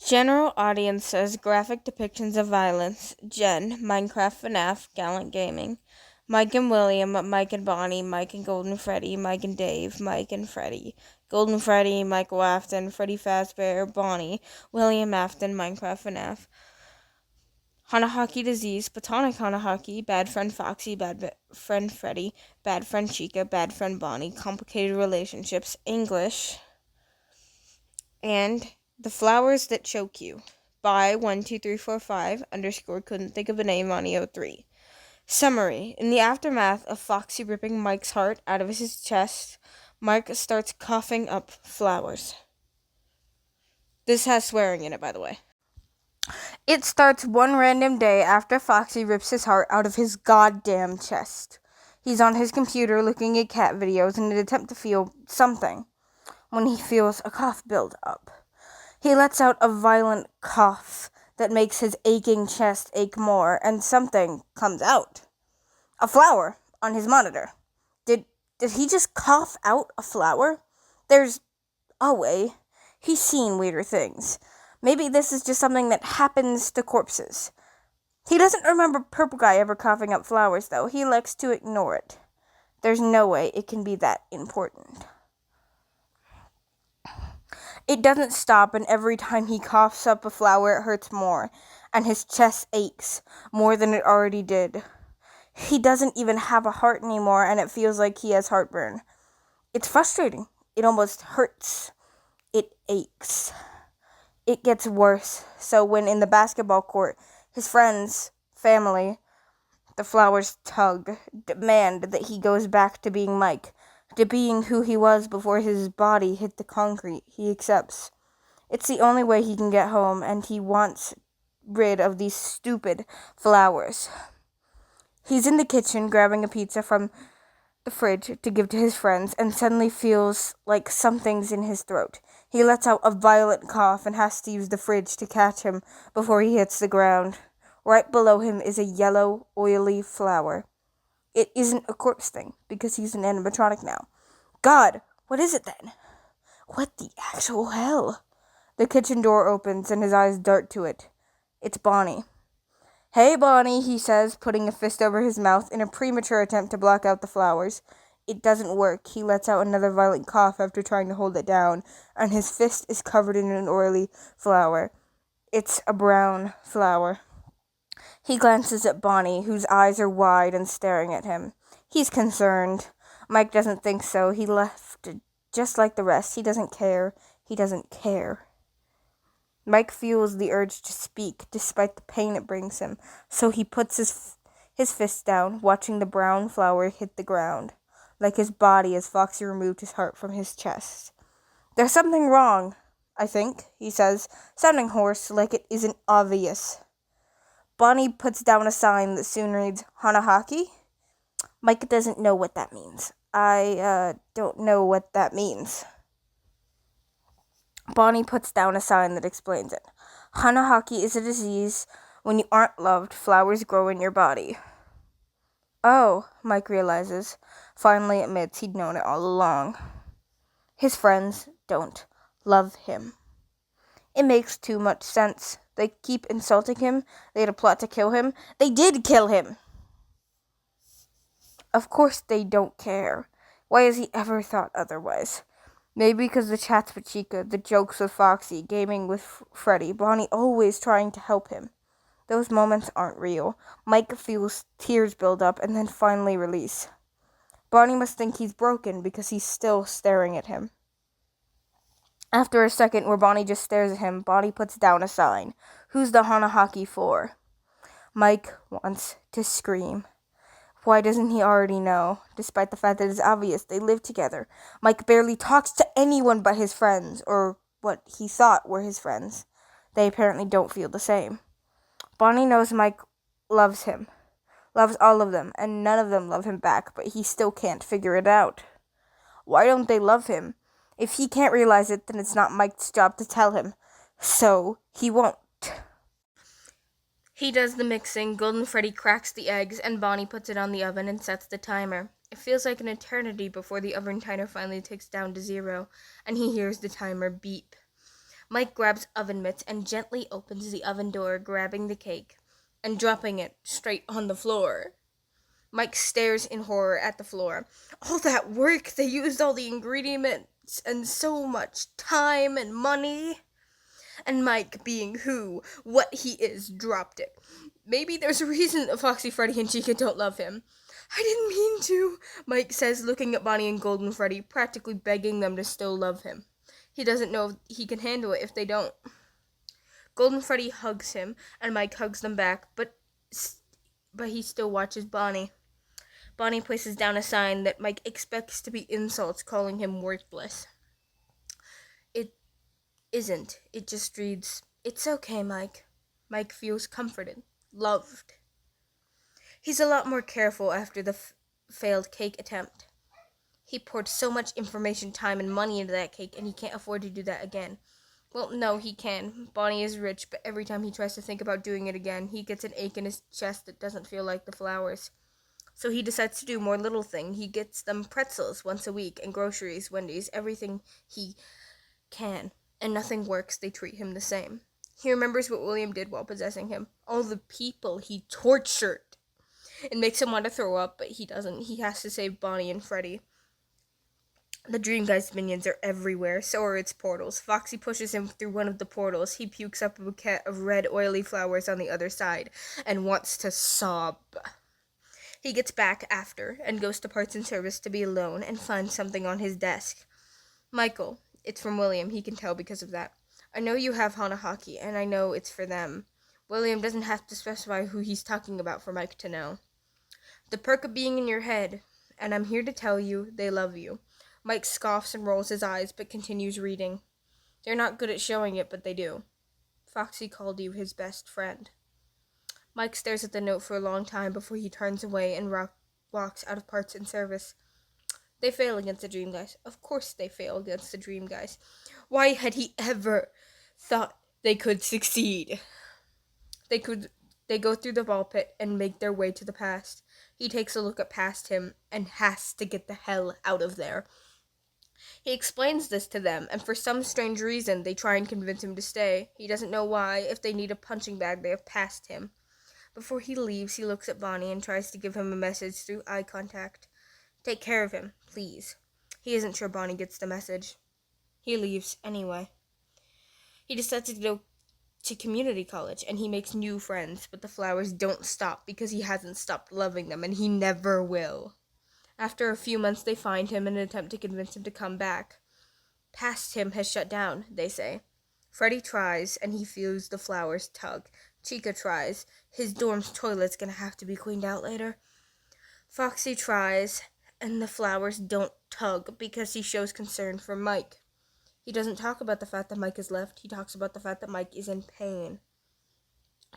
General audience says graphic depictions of violence. Jen, Minecraft FNAF, Gallant Gaming. Mike and William, Mike and Bonnie, Mike and Golden Freddy, Mike and Dave, Mike and Freddy. Golden Freddy, Michael Afton, Freddy Fazbear, Bonnie, William Afton, Minecraft FNAF. Hanahaki disease, platonic Hanahaki, bad friend Foxy, bad friend Freddy, bad friend Chica, bad friend Bonnie, complicated relationships, English, and the flowers that choke you. By 12345 underscore couldn't think of a name on EO3. Summary. In the aftermath of Foxy ripping Mike's heart out of his chest, Mike starts coughing up flowers. This has swearing in it, by the way. It starts one random day after Foxy rips his heart out of his goddamn chest. He's on his computer looking at cat videos in an attempt to feel something when he feels a cough build up. He lets out a violent cough that makes his aching chest ache more, and something comes out. A flower on his monitor. Did he just cough out a flower? There's a way. He's seen weirder things. Maybe this is just something that happens to corpses. He doesn't remember Purple Guy ever coughing up flowers, though. He likes to ignore it. There's no way it can be that important. It doesn't stop, and every time he coughs up a flower, it hurts more, and his chest aches more than it already did. He doesn't even have a heart anymore, and it feels like he has heartburn. It's frustrating. It almost hurts. It aches. It gets worse. So when in the basketball court, his friends, family, the flowers tug, demand that he goes back to being Mike, to being who he was before his body hit the concrete. He accepts. It's the only way he can get home, and he wants rid of these stupid flowers. He's in the kitchen grabbing a pizza from the fridge to give to his friends, and suddenly feels like something's in his throat. He lets out a violent cough and has to use the fridge to catch him before he hits the ground. Right below him is a yellow, oily flower. It isn't a corpse thing, because he's an animatronic now. God, what is it then? What the actual hell? The kitchen door opens and his eyes dart to it. It's Bonnie. Hey, Bonnie, he says, putting a fist over his mouth in a premature attempt to block out the flowers. It doesn't work. He lets out another violent cough after trying to hold it down, and his fist is covered in an oily flower. It's a brown flower. He glances at Bonnie, whose eyes are wide and staring at him. He's concerned. Mike doesn't think so. He left just like the rest. He doesn't care. He doesn't care. Mike feels the urge to speak, despite the pain it brings him, so he puts his fist down, watching the brown flower hit the ground, like his body as Foxy removed his heart from his chest. There's something wrong, I think, he says, sounding hoarse, like it isn't obvious. Bonnie puts down a sign that soon reads, Hanahaki? Mike doesn't know what that means. I don't know what that means. Bonnie puts down a sign that explains it. Hanahaki is a disease. When you aren't loved, flowers grow in your body. Oh, Mike realizes. Finally admits he'd known it all along. His friends don't love him. It makes too much sense. They keep insulting him. They had a plot to kill him. They did kill him! Of course they don't care. Why has he ever thought otherwise? Maybe because the chats with Chica, the jokes with Foxy, gaming with Freddy, Bonnie always trying to help him. Those moments aren't real. Mike feels tears build up and then finally release. Bonnie must think he's broken because he's still staring at him. After a second where Bonnie just stares at him, Bonnie puts down a sign. Who's the Hanahaki for? Mike wants to scream. Why doesn't he already know? Despite the fact that it's obvious they live together. Mike barely talks to anyone but his friends, or what he thought were his friends. They apparently don't feel the same. Bonnie knows Mike loves him. Loves all of them, and none of them love him back, but he still can't figure it out. Why don't they love him? If he can't realize it, then it's not Mike's job to tell him. So, he won't. He does the mixing, Golden Freddy cracks the eggs, and Bonnie puts it on the oven and sets the timer. It feels like an eternity before the oven timer finally ticks down to 0, and he hears the timer beep. Mike grabs oven mitts and gently opens the oven door, grabbing the cake and dropping it straight on the floor. Mike stares in horror at the floor. All that work, they used all the ingredients and so much time and money. And Mike, being what he is, dropped it. Maybe there's a reason that Foxy, Freddy, and Chica don't love him. I didn't mean to, Mike says, looking at Bonnie and Golden Freddy, practically begging them to still love him. He doesn't know if he can handle it if they don't. Golden Freddy hugs him, and Mike hugs them back, but he still watches Bonnie. Bonnie places down a sign that Mike expects to be insults, calling him worthless. It isn't. It just reads, "It's okay, Mike." Mike feels comforted, loved. He's a lot more careful after the failed cake attempt. He poured so much information, time, and money into that cake, and he can't afford to do that again. Well, no, he can. Bonnie is rich, but every time he tries to think about doing it again, he gets an ache in his chest that doesn't feel like the flowers. So he decides to do more little thing. He gets them pretzels once a week and groceries, Wendy's, everything he can. And nothing works. They treat him the same. He remembers what William did while possessing him. All the people he tortured. It makes him want to throw up, but he doesn't. He has to save Bonnie and Freddy. The Dream Guy's minions are everywhere, so are its portals. Foxy pushes him through one of the portals. He pukes up a bouquet of red, oily flowers on the other side and wants to sob. He gets back after and goes to Parts and Service to be alone and finds something on his desk. Michael, it's from William. He can tell because of that. I know you have Hanahaki, and I know it's for them. William doesn't have to specify who he's talking about for Mike to know. The perk of being in your head, and I'm here to tell you they love you. Mike scoffs and rolls his eyes, but continues reading. They're not good at showing it, but they do. Foxy called you his best friend. Mike stares at the note for a long time before he turns away and walks out of Parts and Service. They fail against the Dream Guys. Of course they fail against the Dream Guys. Why had he ever thought they could succeed? They go through the ball pit and make their way to the past. He takes a look at past him and has to get the hell out of there. He explains this to them, and for some strange reason, they try and convince him to stay. He doesn't know why. If they need a punching bag, they have passed him. Before he leaves, he looks at Bonnie and tries to give him a message through eye contact. Take care of him, please. He isn't sure Bonnie gets the message. He leaves anyway. He decides to go to community college, and he makes new friends, but the flowers don't stop because he hasn't stopped loving them, and he never will. After a few months, they find him and attempt to convince him to come back. Past him has shut down, they say. Freddy tries, and he feels the flowers tug. Chica tries. His dorm's toilet's gonna have to be cleaned out later. Foxy tries, and the flowers don't tug because he shows concern for Mike. He doesn't talk about the fact that Mike is left. He talks about the fact that Mike is in pain.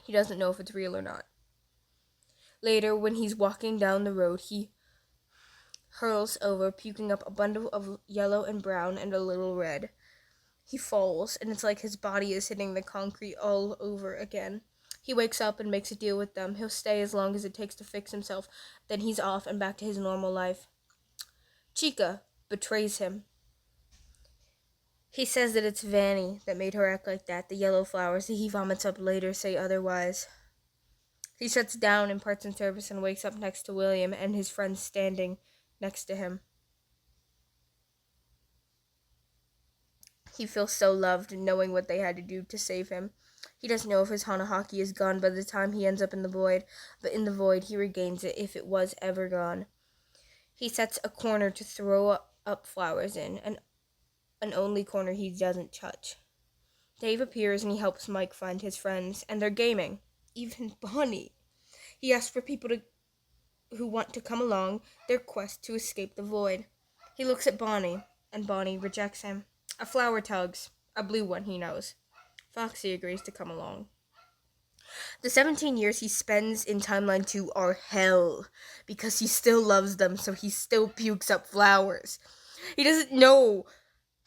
He doesn't know if it's real or not. Later, when he's walking down the road, he hurls over, puking up a bundle of yellow and brown and a little red. He falls, and it's like his body is hitting the concrete all over again. He wakes up and makes a deal with them. He'll stay as long as it takes to fix himself. Then he's off and back to his normal life. Chica betrays him. He says that it's Vanny that made her act like that. The yellow flowers that he vomits up later say otherwise. He shuts down in Parts and Service and wakes up next to William and his friends standing next to him. He feels so loved knowing what they had to do to save him. He doesn't know if his Hanahaki is gone by the time he ends up in the void, but in the void he regains it if it was ever gone. He sets a corner to throw up flowers in, an only corner he doesn't touch. Dave appears and he helps Mike find his friends, and they're gaming. Even Bonnie. He asks for people who want to come along their quest to escape the void. He looks at Bonnie, and Bonnie rejects him. A flower tugs. A blue one, he knows. Foxy agrees to come along. The 17 years he spends in Timeline 2 are hell, because he still loves them, so he still pukes up flowers. He doesn't know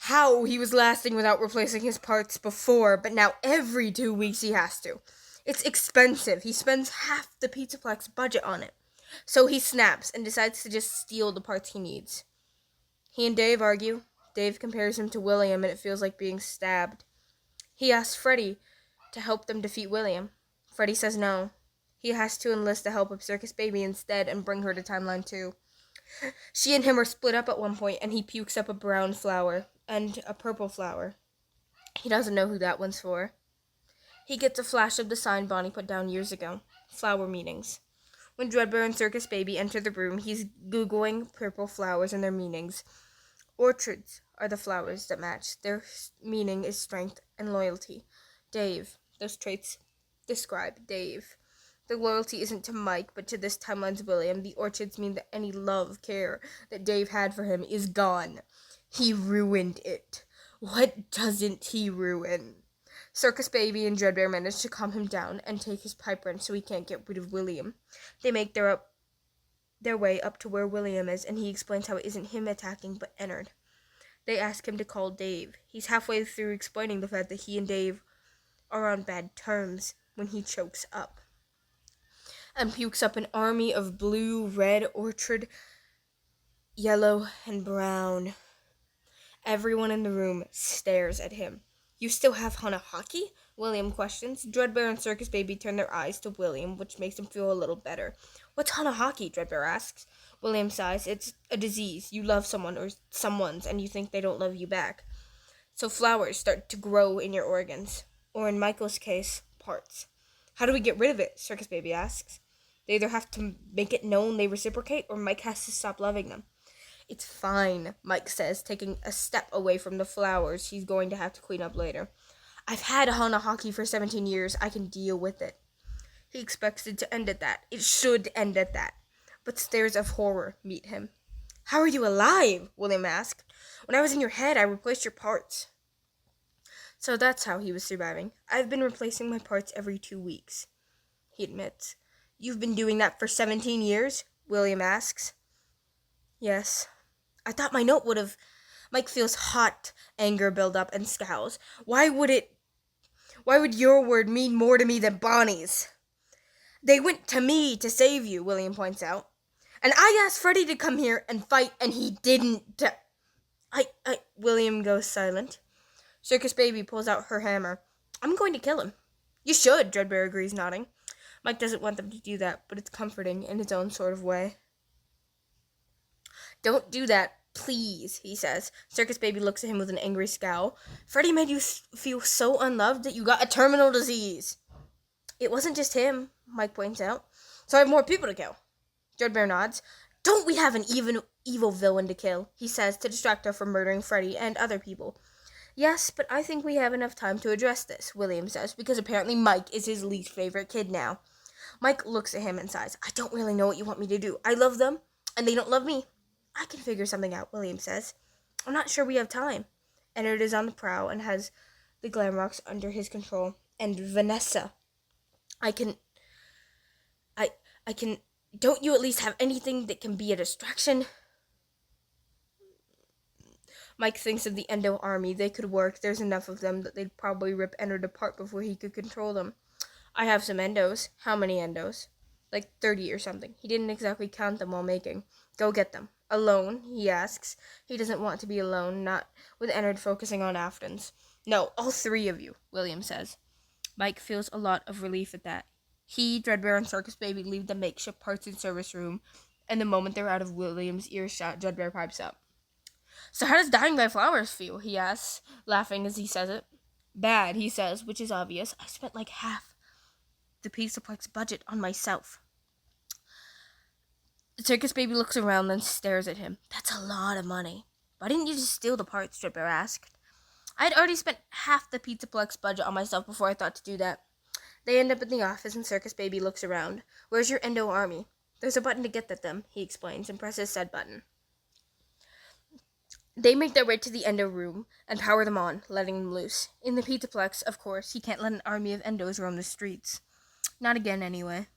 how he was lasting without replacing his parts before, but now every 2 weeks he has to. It's expensive. He spends half the Pizzaplex budget on it. So he snaps and decides to just steal the parts he needs. He and Dave argue. Dave compares him to William, and it feels like being stabbed. He asks Freddy to help them defeat William. Freddy says no. He has to enlist the help of Circus Baby instead and bring her to Timeline 2. She and him are split up at one point, and he pukes up a brown flower and a purple flower. He doesn't know who that one's for. He gets a flash of the sign Bonnie put down years ago. Flower meanings. When Dreadbear and Circus Baby enter the room, he's Googling purple flowers and their meanings. Orchids are the flowers that match. Their meaning is strength and loyalty. Dave. Those traits describe Dave. The loyalty isn't to Mike, but to this timeline's William. The orchids mean that any love, care that Dave had for him is gone. He ruined it. What doesn't he ruin? Circus Baby and Dreadbear manage to calm him down and take his pipe wrench so he can't get rid of William. They make their way up to where William is, and he explains how it isn't him attacking, but Ennard. They ask him to call Dave. He's halfway through explaining the fact that he and Dave are on bad terms when he chokes up and pukes up an army of blue, red, orchid, yellow, and brown. Everyone in the room stares at him. You still have Hanahaki? William questions. Dreadbear and Circus Baby turn their eyes to William, which makes him feel a little better. What's Hanahaki? Dreadbear asks. William sighs. It's a disease. You love someone or someone's, and you think they don't love you back. So flowers start to grow in your organs. Or in Michael's case, parts. How do we get rid of it? Circus Baby asks. They either have to make it known they reciprocate, or Mike has to stop loving them. It's fine, Mike says, taking a step away from the flowers he's going to have to clean up later. I've had Hanahaki for 17 years. I can deal with it. He expects it to end at that. It should end at that. But stares of horror meet him. How are you alive? William asked. When I was in your head, I replaced your parts. So that's how he was surviving. I've been replacing my parts every 2 weeks, he admits. You've been doing that for 17 years? William asks. Yes. I thought my note would have... Mike feels hot anger build up and scowls. Why would your word mean more to me than Bonnie's? They went to me to save you, William points out. And I asked Freddy to come here and fight, and he didn't. William goes silent. Circus Baby pulls out her hammer. I'm going to kill him. You should, Dreadbear agrees, nodding. Mike doesn't want them to do that, but it's comforting in its own sort of way. Don't do that, please, he says. Circus Baby looks at him with an angry scowl. Freddy made you feel so unloved that you got a terminal disease. It wasn't just him, Mike points out. So I have more people to kill. Dreadbear nods. Don't we have an evil villain to kill, he says, to distract her from murdering Freddy and other people. Yes, but I think we have enough time to address this, William says, because apparently Mike is his least favorite kid now. Mike looks at him and sighs. I don't really know what you want me to do. I love them, and they don't love me. I can figure something out, William says. I'm not sure we have time. Ennard is on the prowl and has the Glamrocks under his control. And Vanessa. I can... Don't you at least have anything that can be a distraction? Mike thinks of the Endo army. They could work. There's enough of them that they'd probably rip Ennard apart before he could control them. I have some Endos. How many Endos? Like 30 or something. He didn't exactly count them while making. Go get them. Alone, he asks. He doesn't want to be alone, not with Ennard focusing on Aftons. No, all 3 of you, William says. Mike feels a lot of relief at that. He, Dreadbear, and Circus Baby leave the makeshift parts and service room, and the moment they're out of William's earshot, Dreadbear pipes up. So how does dying by flowers feel? He asks, laughing as he says it. Bad, he says, which is obvious. I spent like half the Pizzaplex budget on myself. Circus Baby looks around, then stares at him. That's a lot of money. Why didn't you just steal the parts? Dreadbear asked. I'd already spent half the Pizzaplex budget on myself before I thought to do that. They end up in the office, and Circus Baby looks around. Where's your Endo army? There's a button to get at them, he explains, and presses said button. They make their way to the Endo room and power them on, letting them loose. In the Pizzaplex, of course, he can't let an army of Endos roam the streets. Not again, anyway.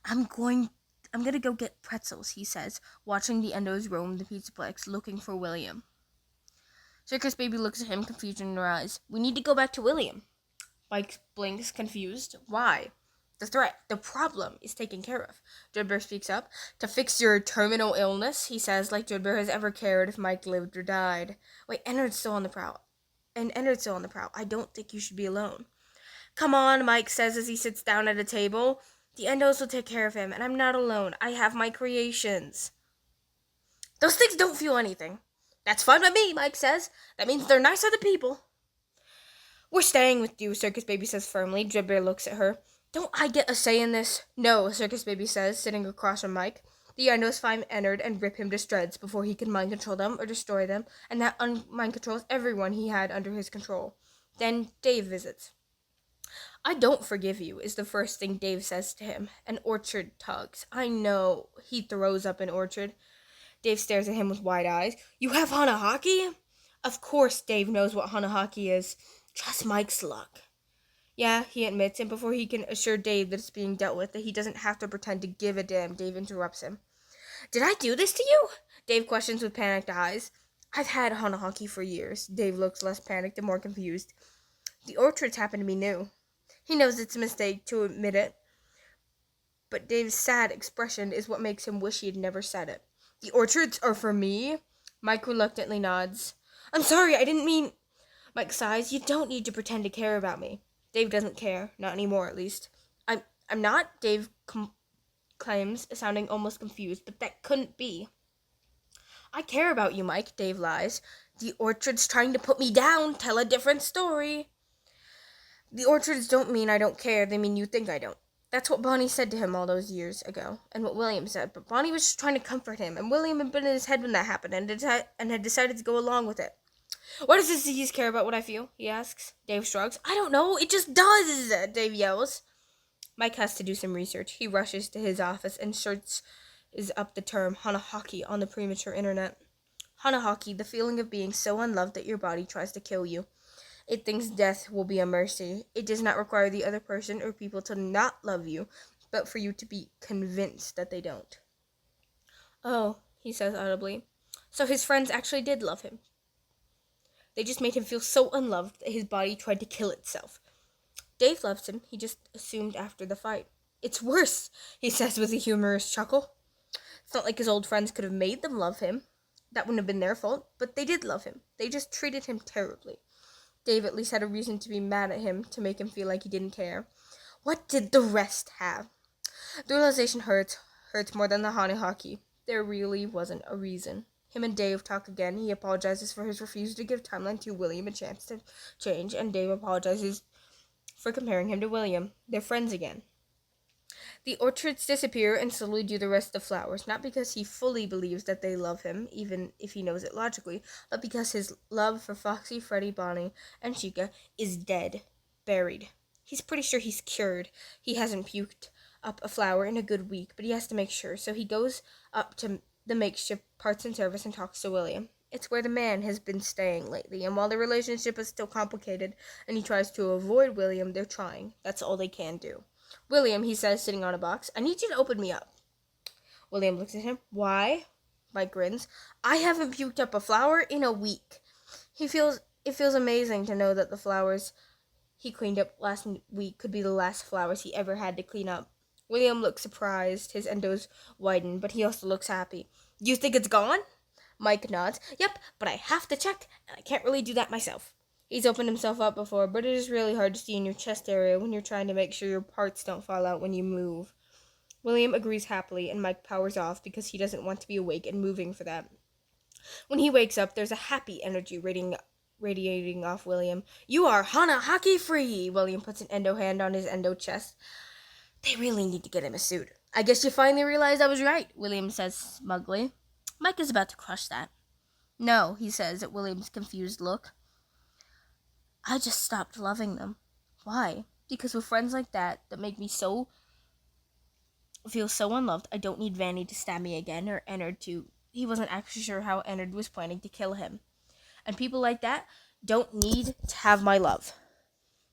I'm gonna go get pretzels, he says, watching the Endos roam the Pizzaplex, looking for William. Circus Baby looks at him, confusion in her eyes. We need to go back to William. Mike blinks, confused. Why? The threat, the problem, is taken care of. Dreadbear speaks up. To fix your terminal illness, he says, like Dreadbear has ever cared if Mike lived or died. Wait, Ennard's still on the prowl. And Ennard's still on the prowl. I don't think you should be alone. Come on, Mike says as he sits down at a table. The Endos will take care of him, and I'm not alone. I have my creations. Those things don't feel anything. That's fine by me, Mike says. That means they're nice other people. We're staying with you, Circus Baby says firmly. Dreadbear looks at her. Don't I get a say in this? No, Circus Baby says, sitting across from Mike. The Endos find Ennard and rip him to shreds before he can mind control them or destroy them, and that mind controls everyone he had under his control. Then Dave visits. I don't forgive you, is the first thing Dave says to him, and Orchard tugs. I know. He throws up an Orchard. Dave stares at him with wide eyes. You have Hanahaki? Of course Dave knows what Hanahaki is. Trust Mike's luck. Yeah, he admits, and before he can assure Dave that it's being dealt with, that he doesn't have to pretend to give a damn, Dave interrupts him. Did I do this to you? Dave questions with panicked eyes. I've had Hanahaki for years. Dave looks less panicked and more confused. The orchards happen to be new. He knows it's a mistake to admit it, but Dave's sad expression is what makes him wish he had never said it. The orchards are for me? Mike reluctantly nods. I'm sorry, I didn't mean... Mike sighs. You don't need to pretend to care about me. Dave doesn't care. Not anymore, at least. I'm not, Dave claims, sounding almost confused, but that couldn't be. I care about you, Mike, Dave lies. The orchard's trying to put me down. Tell a different story. The orchards don't mean I don't care. They mean you think I don't. That's what Bonnie said to him all those years ago, and what William said. But Bonnie was just trying to comfort him, and William had been in his head when that happened, and had decided to go along with it. Why does this disease care about what I feel? He asks. Dave shrugs. I don't know. It just does, Dave yells. Mike has to do some research. He rushes to his office and searches up the term Hanahaki on the premature internet. Hanahaki, the feeling of being so unloved that your body tries to kill you. It thinks death will be a mercy. It does not require the other person or people to not love you, but for you to be convinced that they don't. Oh, he says audibly. So his friends actually did love him. They just made him feel so unloved that his body tried to kill itself. Dave loves him. He just assumed after the fight. It's worse, he says with a humorous chuckle. It's not like his old friends could have made them love him. That wouldn't have been their fault, but they did love him. They just treated him terribly. Dave at least had a reason to be mad at him, to make him feel like he didn't care. What did the rest have? The realization hurts more than the Hanahaki. There really wasn't a reason. Him and Dave talk again. He apologizes for his refusal to give Timeline to William a chance to change, and Dave apologizes for comparing him to William. They're friends again. The orchards disappear and slowly do the rest of the flowers, not because he fully believes that they love him, even if he knows it logically, but because his love for Foxy, Freddy, Bonnie, and Chica is dead, buried. He's pretty sure he's cured. He hasn't puked up a flower in a good week, but he has to make sure, so he goes up to the makeshift parts and service and talks to William. It's where the man has been staying lately, and while the relationship is still complicated and he tries to avoid William, they're trying. That's all they can do. William, he says, sitting on a box, I need you to open me up. William looks at him. Why? Mike grins. I haven't puked up a flower in a week. It feels amazing to know that the flowers he cleaned up last week could be the last flowers he ever had to clean up. William looks surprised. His endos widen, but he also looks happy. You think it's gone? Mike nods. Yep, but I have to check, and I can't really do that myself. He's opened himself up before, but it is really hard to see in your chest area when you're trying to make sure your parts don't fall out when you move. William agrees happily, and Mike powers off because he doesn't want to be awake and moving for that. When he wakes up, there's a happy energy radiating off William. You are Hanahaki free! William puts an endo hand on his endo chest. They really need to get him a suit. I guess you finally realized I was right, William says smugly. Mike is about to crush that. No, he says at William's confused look. I just stopped loving them. Why? Because with friends like that make me feel so unloved, I don't need Vanny to stab me again, or Ennard to... He wasn't actually sure how Ennard was planning to kill him. And people like that don't need to have my love.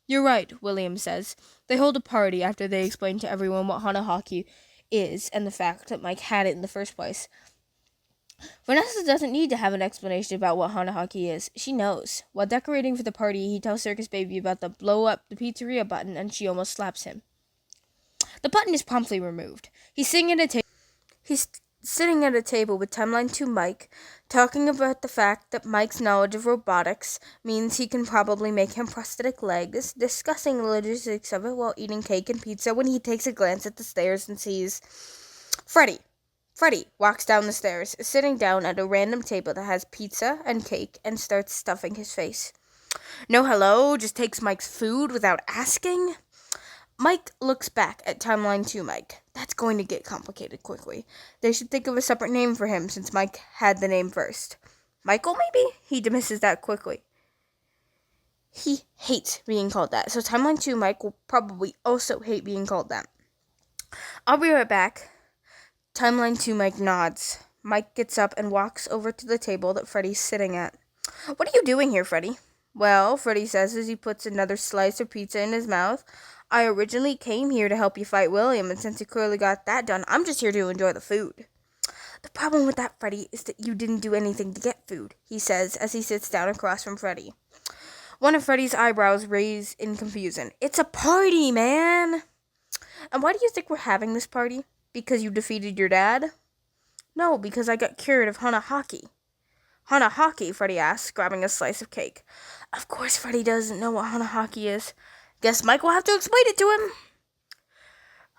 You're right, William says. They hold a party after they explain to everyone what Hanahaki is, and the fact that Mike had it in the first place. Vanessa doesn't need to have an explanation about what Hanahaki is. She knows. While decorating for the party, he tells Circus Baby about the blow up the pizzeria button, and she almost slaps him. The button is promptly removed. He's sitting at a table. sitting at a table with Timeline 2 Mike, talking about the fact that Mike's knowledge of robotics means he can probably make him prosthetic legs, discussing the logistics of it while eating cake and pizza when he takes a glance at the stairs and sees Freddy. Freddy walks down the stairs, sitting down at a random table that has pizza and cake, and starts stuffing his face. No hello, just takes Mike's food without asking. Mike looks back at Timeline 2 Mike. That's going to get complicated quickly. They should think of a separate name for him since Mike had the name first. Michael, maybe? He dismisses that quickly. He hates being called that, so Timeline 2 Mike will probably also hate being called that. I'll be right back. Timeline 2 Mike nods. Mike gets up and walks over to the table that Freddy's sitting at. What are you doing here, Freddy? Well, Freddy says as he puts another slice of pizza in his mouth, I originally came here to help you fight William, and since you clearly got that done, I'm just here to enjoy the food. The problem with that, Freddy, is that you didn't do anything to get food, he says as he sits down across from Freddy. One of Freddy's eyebrows raise in confusion. It's a party, man! And why do you think we're having this party? Because you defeated your dad? No, because I got cured of Hanahaki. Hanahaki, Freddy asks, grabbing a slice of cake. Of course Freddy doesn't know what Hanahaki is. Guess Mike will have to explain it to him.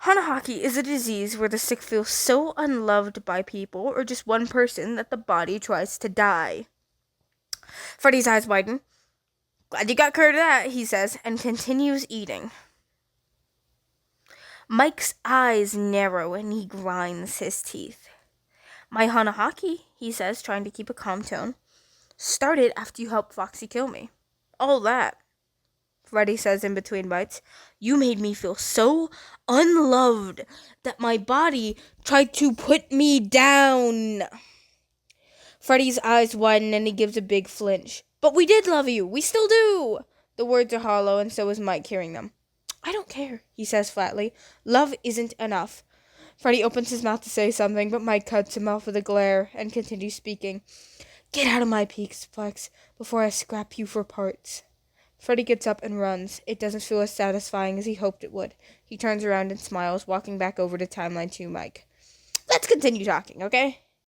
Hanahaki is a disease where the sick feel so unloved by people or just one person that the body tries to die. Freddy's eyes widen. Glad you got cured of that, he says, and continues eating. Mike's eyes narrow and he grinds his teeth. My Hanahaki, he says, trying to keep a calm tone, started after you helped Foxy kill me. All that, Freddy says in between bites. You made me feel so unloved that my body tried to put me down. Freddy's eyes widen and he gives a big flinch. But we did love you. We still do. The words are hollow and so is Mike hearing them. I don't care, he says flatly. Love isn't enough. Freddy opens his mouth to say something, but Mike cuts him off with a glare and continues speaking. Get out of my Flex, before I scrap you for parts. Freddy gets up and runs. It doesn't feel as satisfying as he hoped it would. He turns around and smiles, walking back over to Timeline 2 Mike. Let's continue talking, okay?